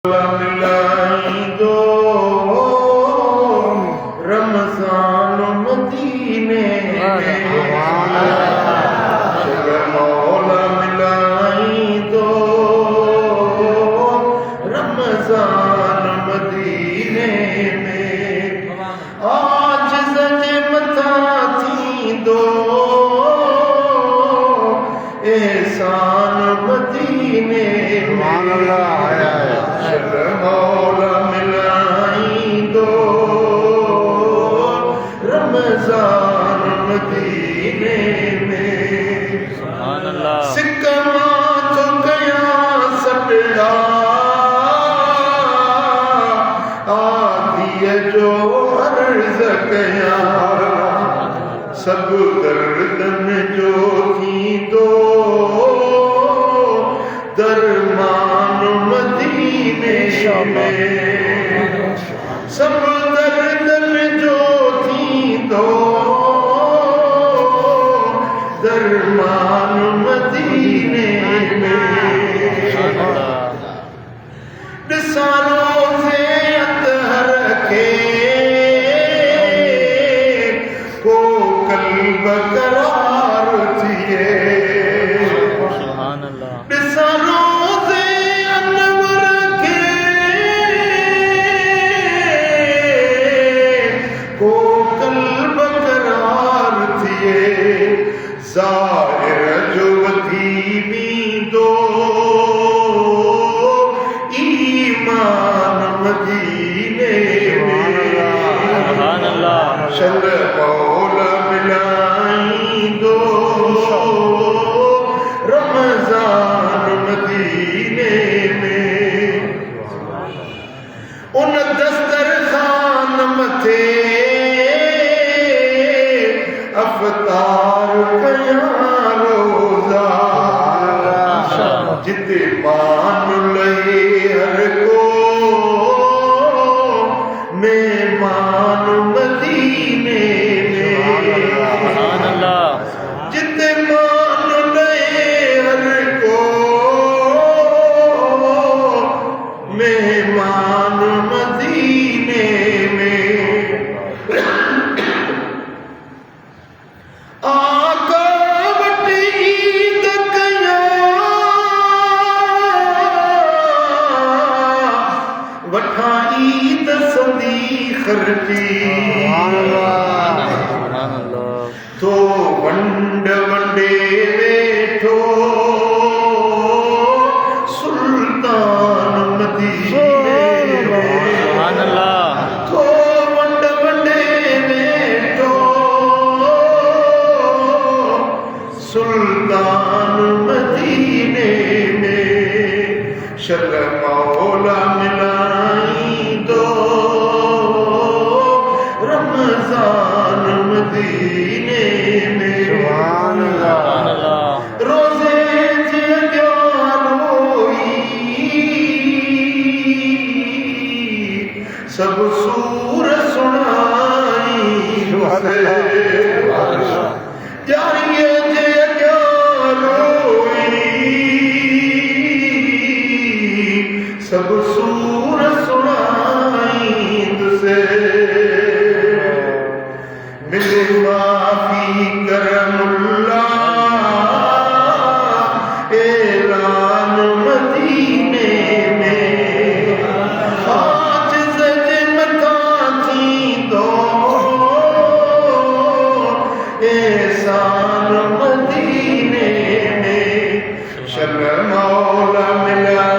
ملائی دو رمضان مدینے مولا ملائی دو رمضان مدینے میں آج سج متا تھی دو احسان مدینے میں مولا ملائی دو رمضان مدینے میں سکما تو گیا سپڑا آدھی جو عرض گیا سب دردن جو تھی دو درمان مدینے میں سب دردن جو تھی دو درمان مدینے میں رسالوں سے اطہر کے کو قلب قرار دیے رسالوں سے انور کے کو قلب قرار دیے ظاہر جو وطیبی دو ایمان مدینے میں شل مولا ملائی دو رمضان مدینے میں ان دسترخوان متھے افطار کیا روزہ جت مان لئے ہر کو مہمان مدینے میں جت مان لئے ہر کو مہمان مدینے میں آقا وٹی دکیا وٹھائی دسندی خرچی تو ونڈ ونڈے بیٹھو سلطان مدینے تو ونڈ ونڈے بیٹھو سلطان مدینے میں شل مولا ملائی دو رمضان مدینے میں روزے جگہ روئی سب سور سنائی جاریے سب سور سنائی سے ملے معافی کرم اللہ اعلان مدینے میں آج سج متا تھی دو احسان مدینے میں شل مولا ملا